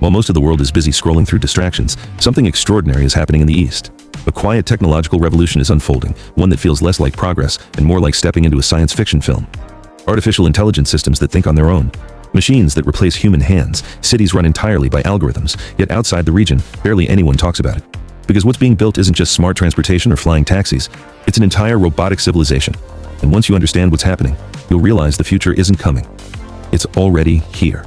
While most of the world is busy scrolling through distractions, something extraordinary is happening in the East. A quiet technological revolution is unfolding, one that feels less like progress and more like stepping into a science fiction film. Artificial intelligence systems that think on their own. Machines that replace human hands. Cities run entirely by algorithms, yet outside the region, barely anyone talks about it. Because what's being built isn't just smart transportation or flying taxis, it's an entire robotic civilization. And once you understand what's happening, you'll realize the future isn't coming. It's already here.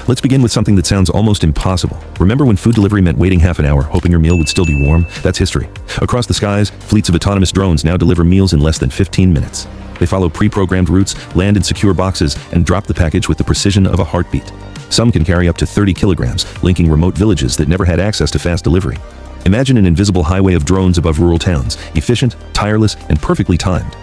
Let's begin with something that sounds almost impossible. Remember when food delivery meant waiting half an hour, hoping your meal would still be warm? That's history. Across the skies, fleets of autonomous drones now deliver meals in less than 15 minutes. They follow pre-programmed routes, land in secure boxes, and drop the package with the precision of a heartbeat. Some can carry up to 30 kilograms, linking remote villages that never had access to fast delivery. Imagine an invisible highway of drones above rural towns, efficient, tireless, and perfectly timed.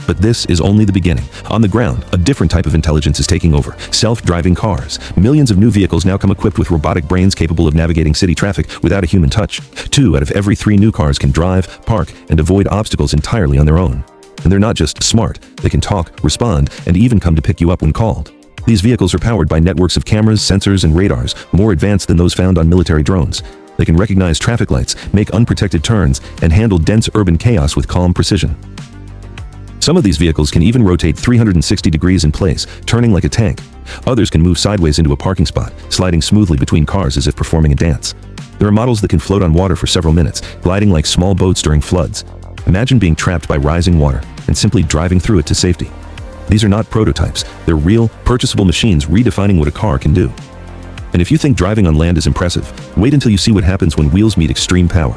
But this is only the beginning. On the ground, a different type of intelligence is taking over. Self-driving cars. Millions of new vehicles now come equipped with robotic brains capable of navigating city traffic without a human touch. 2 out of every 3 new cars can drive, park, and avoid obstacles entirely on their own. And they're not just smart, they can talk, respond, and even come to pick you up when called. These vehicles are powered by networks of cameras, sensors, and radars, more advanced than those found on military drones. They can recognize traffic lights, make unprotected turns, and handle dense urban chaos with calm precision. Some of these vehicles can even rotate 360 degrees in place, turning like a tank. Others can move sideways into a parking spot, sliding smoothly between cars as if performing a dance. There are models that can float on water for several minutes, gliding like small boats during floods. Imagine being trapped by rising water and simply driving through it to safety. These are not prototypes, they're real, purchasable machines redefining what a car can do. And if you think driving on land is impressive, wait until you see what happens when wheels meet extreme power.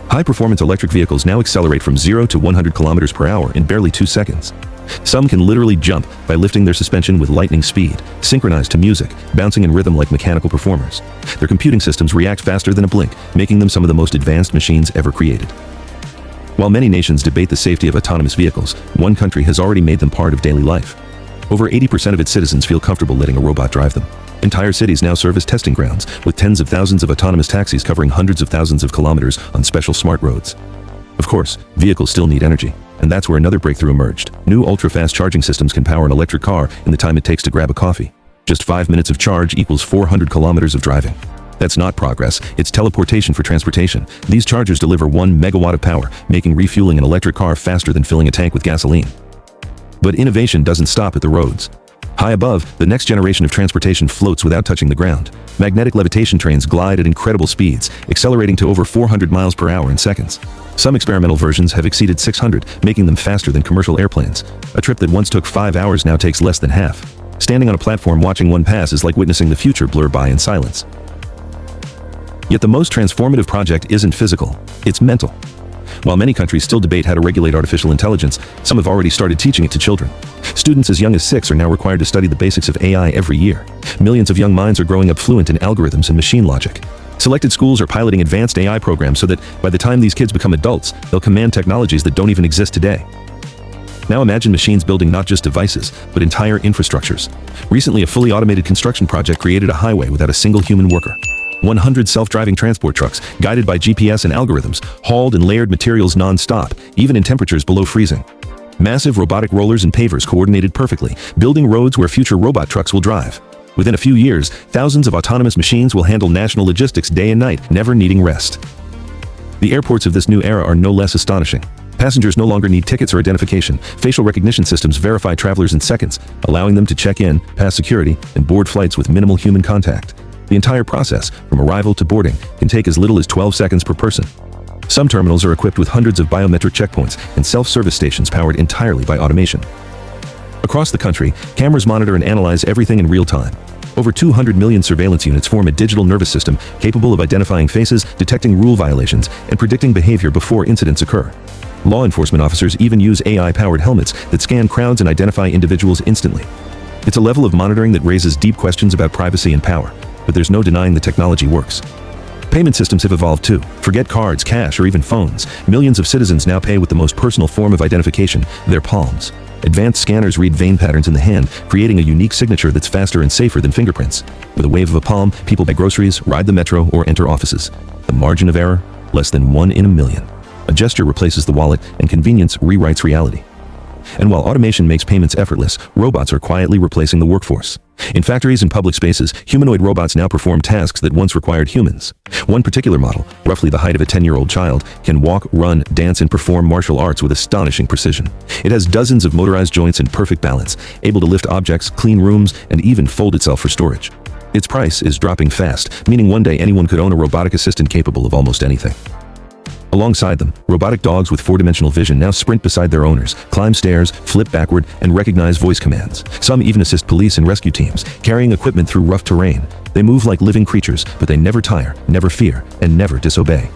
High-performance electric vehicles now accelerate from 0 to 100 kilometers per hour in barely 2 seconds. Some can literally jump by lifting their suspension with lightning speed, synchronized to music, bouncing in rhythm like mechanical performers. Their computing systems react faster than a blink, making them some of the most advanced machines ever created. While many nations debate the safety of autonomous vehicles, one country has already made them part of daily life. Over 80% of its citizens feel comfortable letting a robot drive them. Entire cities now serve as testing grounds, with tens of thousands of autonomous taxis covering hundreds of thousands of kilometers on special smart roads. Of course, vehicles still need energy, and that's where another breakthrough emerged. New ultra-fast charging systems can power an electric car in the time it takes to grab a coffee. Just 5 minutes of charge equals 400 kilometers of driving. That's not progress, it's teleportation for transportation. These chargers deliver 1 megawatt of power, making refueling an electric car faster than filling a tank with gasoline. But innovation doesn't stop at the roads. High above, the next generation of transportation floats without touching the ground. Magnetic levitation trains glide at incredible speeds, accelerating to over 400 miles per hour in seconds. Some experimental versions have exceeded 600, making them faster than commercial airplanes. A trip that once took 5 hours now takes less than half. Standing on a platform watching one pass is like witnessing the future blur by in silence. Yet the most transformative project isn't physical, it's mental. While many countries still debate how to regulate artificial intelligence, some have already started teaching it to children. Students as young as 6 are now required to study the basics of AI every year. Millions of young minds are growing up fluent in algorithms and machine logic. Selected schools are piloting advanced AI programs so that by the time these kids become adults, they'll command technologies that don't even exist today. Now imagine machines building not just devices, but entire infrastructures. Recently, a fully automated construction project created a highway without a single human worker. 100 self-driving transport trucks, guided by GPS and algorithms, hauled and layered materials non-stop, even in temperatures below freezing. Massive robotic rollers and pavers coordinated perfectly, building roads where future robot trucks will drive. Within a few years, thousands of autonomous machines will handle national logistics day and night, never needing rest. The airports of this new era are no less astonishing. Passengers no longer need tickets or identification. Facial recognition systems verify travelers in seconds, allowing them to check in, pass security, and board flights with minimal human contact. The entire process, from arrival to boarding, can take as little as 12 seconds per person. Some terminals are equipped with hundreds of biometric checkpoints and self-service stations powered entirely by automation. Across the country, cameras monitor and analyze everything in real time. Over 200 million surveillance units form a digital nervous system capable of identifying faces, detecting rule violations, and predicting behavior before incidents occur. Law enforcement officers even use AI-powered helmets that scan crowds and identify individuals instantly. It's a level of monitoring that raises deep questions about privacy and power, but there's no denying the technology works. Payment systems have evolved too. Forget cards, cash, or even phones. Millions of citizens now pay with the most personal form of identification, their palms. Advanced scanners read vein patterns in the hand, creating a unique signature that's faster and safer than fingerprints. With a wave of a palm, people buy groceries, ride the metro, or enter offices. The margin of error? Less than 1 in a million. A gesture replaces the wallet, and convenience rewrites reality. And while automation makes payments effortless, robots are quietly replacing the workforce. In factories and public spaces, humanoid robots now perform tasks that once required humans. One particular model, roughly the height of a 10-year-old child, can walk, run, dance, and perform martial arts with astonishing precision. It has dozens of motorized joints and perfect balance, able to lift objects, clean rooms, and even fold itself for storage. Its price is dropping fast, meaning one day anyone could own a robotic assistant capable of almost anything. Alongside them, robotic dogs with four-dimensional vision now sprint beside their owners, climb stairs, flip backward, and recognize voice commands. Some even assist police and rescue teams, carrying equipment through rough terrain. They move like living creatures, but they never tire, never fear, and never disobey.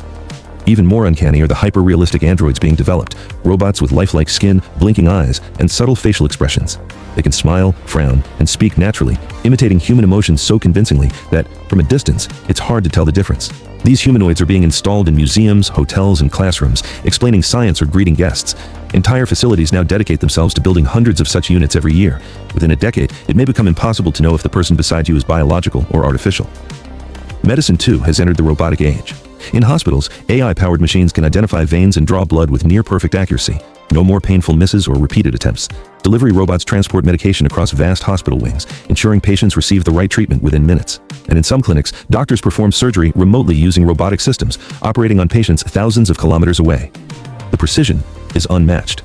Even more uncanny are the hyper-realistic androids being developed, robots with lifelike skin, blinking eyes, and subtle facial expressions. They can smile, frown, and speak naturally, imitating human emotions so convincingly that, from a distance, it's hard to tell the difference. These humanoids are being installed in museums, hotels, and classrooms, explaining science or greeting guests. Entire facilities now dedicate themselves to building hundreds of such units every year. Within a decade, it may become impossible to know if the person beside you is biological or artificial. Medicine, too, has entered the robotic age. In hospitals, AI-powered machines can identify veins and draw blood with near-perfect accuracy. No more painful misses or repeated attempts. Delivery robots transport medication across vast hospital wings, ensuring patients receive the right treatment within minutes. And in some clinics, doctors perform surgery remotely using robotic systems, operating on patients thousands of kilometers away. The precision is unmatched.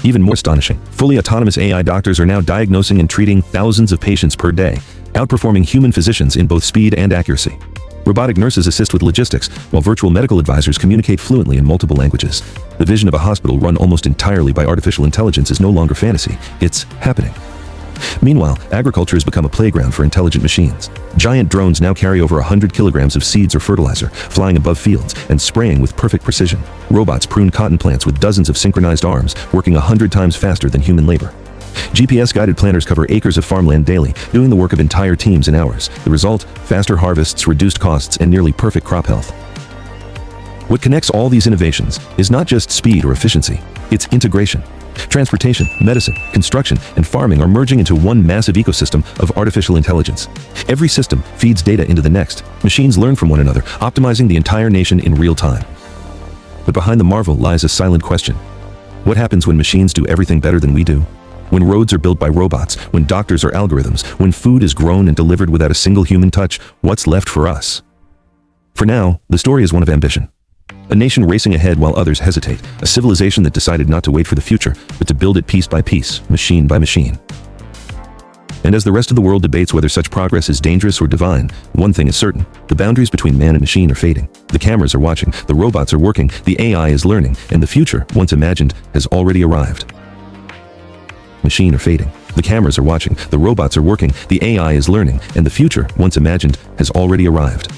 Even more astonishing, fully autonomous AI doctors are now diagnosing and treating thousands of patients per day, outperforming human physicians in both speed and accuracy. Robotic nurses assist with logistics, while virtual medical advisors communicate fluently in multiple languages. The vision of a hospital run almost entirely by artificial intelligence is no longer fantasy, it's happening. Meanwhile, agriculture has become a playground for intelligent machines. Giant drones now carry over 100 kilograms of seeds or fertilizer, flying above fields and spraying with perfect precision. Robots prune cotton plants with dozens of synchronized arms, working 100 times faster than human labor. GPS-guided planters cover acres of farmland daily, doing the work of entire teams in hours. The result? Faster harvests, reduced costs, and nearly perfect crop health. What connects all these innovations is not just speed or efficiency, it's integration. Transportation, medicine, construction, and farming are merging into one massive ecosystem of artificial intelligence. Every system feeds data into the next. Machines learn from one another, optimizing the entire nation in real time. But behind the marvel lies a silent question. What happens when machines do everything better than we do? When roads are built by robots, when doctors are algorithms, when food is grown and delivered without a single human touch, what's left for us? For now, the story is one of ambition. A nation racing ahead while others hesitate, a civilization that decided not to wait for the future, but to build it piece by piece, machine by machine. And as the rest of the world debates whether such progress is dangerous or divine, one thing is certain: the boundaries between man and machine are fading. The cameras are watching, the robots are working, the AI is learning, and the future, once imagined, has already arrived. Machine are fading. The cameras are watching, the robots are working, the AI is learning, and the future, once imagined, has already arrived.